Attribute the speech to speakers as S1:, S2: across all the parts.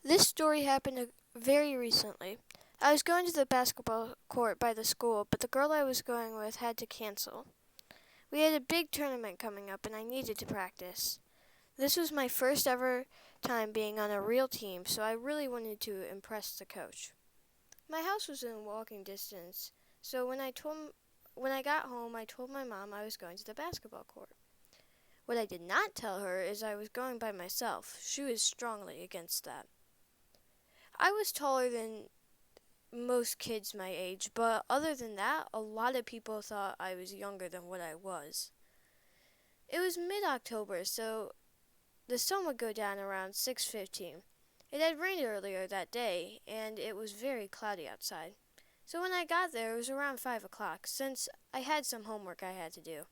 S1: This story happened very recently. I was going to the basketball court by the school, but the girl I was going with had to cancel. We had a big tournament coming up and I needed to practice. This was my first ever time being on a real team, so I really wanted to impress the coach. My house was in walking distance, so when I got home, I told my mom I was going to the basketball court. What I did not tell her is I was going by myself. She was strongly against that. I was taller than most kids my age, but other than that, a lot of people thought I was younger than what I was. It was mid-October, so the sun would go down around 6:15. It had rained earlier that day, and it was very cloudy outside. So when I got there, it was around 5 o'clock, since I had some homework I had to do.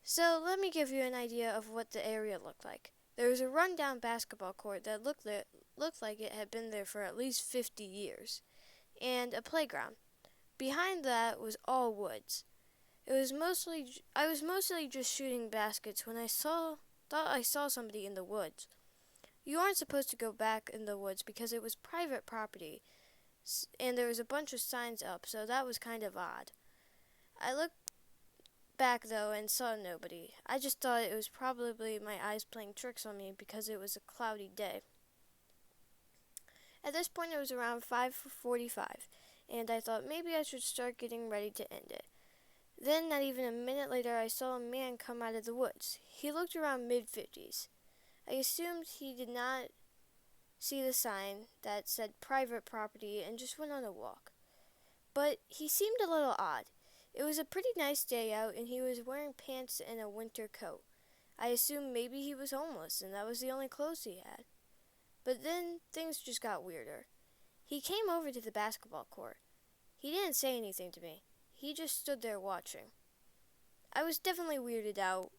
S1: So let me give you an idea of what the area looked like. There was a rundown basketball court that looked like it had been there for at least 50 years, and a playground. Behind that was all woods. I was mostly just shooting baskets when I thought I saw somebody in the woods. You aren't supposed to go back in the woods because it was private property, and there was a bunch of signs up, so that was kind of odd. I looked back though and saw nobody. I just thought it was probably my eyes playing tricks on me because it was a cloudy day. At this point it was around 5:45, and I thought maybe I should start getting ready to end it. Then, not even a minute later, I saw a man come out of the woods. He looked around mid-50s. I assumed he did not see the sign that said private property and just went on a walk. But he seemed a little odd. It was a pretty nice day out, and he was wearing pants and a winter coat. I assumed maybe he was homeless, and that was the only clothes he had. But then things just got weirder. He came over to the basketball court. He didn't say anything to me. He just stood there watching. I was definitely weirded out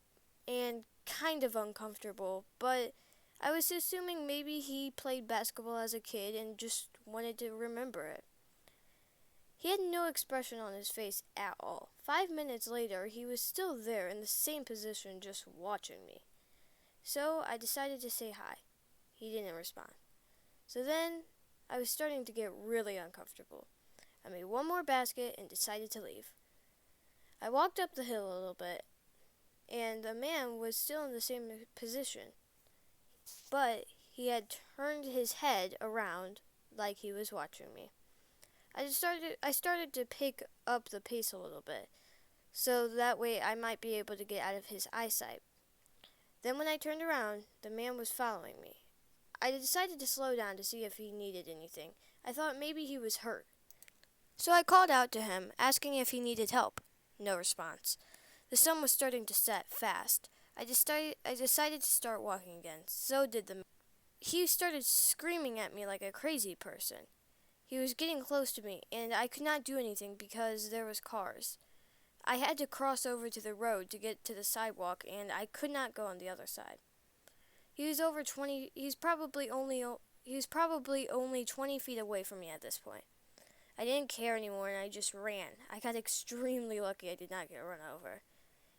S1: and kind of uncomfortable, but I was assuming maybe he played basketball as a kid and just wanted to remember it. He had no expression on his face at all. 5 minutes later, he was still there in the same position, just watching me. So I decided to say hi. He didn't respond. So then I was starting to get really uncomfortable. I made one more basket and decided to leave. I walked up the hill a little bit, and the man was still in the same position, but he had turned his head around like he was watching me. I started to pick up the pace a little bit, so that way I might be able to get out of his eyesight. Then when I turned around, the man was following me. I decided to slow down to see if he needed anything. I thought maybe he was hurt. So I called out to him, asking if he needed help. No response. The sun was starting to set fast. I decided to start walking again. So did the man. He started screaming at me like a crazy person. He was getting close to me, and I could not do anything because there was cars. I had to cross over to the road to get to the sidewalk, and I could not go on the other side. He was over 20. He was probably only 20 feet away from me at this point. I didn't care anymore and I just ran. I got extremely lucky I did not get run over.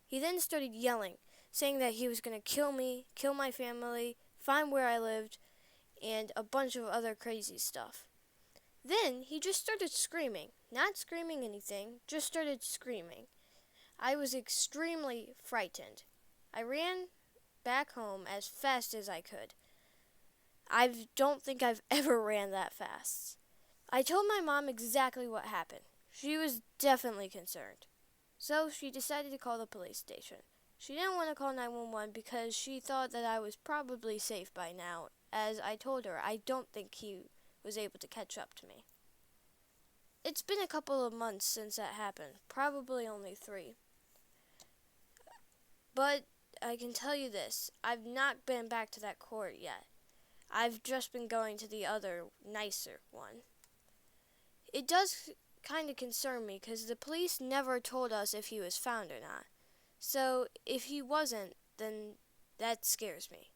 S1: He then started yelling, saying that he was going to kill me, kill my family, find where I lived, and a bunch of other crazy stuff. Then he just started screaming. Not screaming anything, just started screaming. I was extremely frightened. I ran back home as fast as I could. I don't think I've ever ran that fast. I told my mom exactly what happened. She was definitely concerned. So she decided to call the police station. She didn't want to call 911 because she thought that I was probably safe by now. As I told her, I don't think he was able to catch up to me. It's been a couple of months since that happened, probably only 3. But I can tell you this, I've not been back to that court yet. I've just been going to the other, nicer one. It does kind of concern me because the police never told us if he was found or not. So if he wasn't, then that scares me.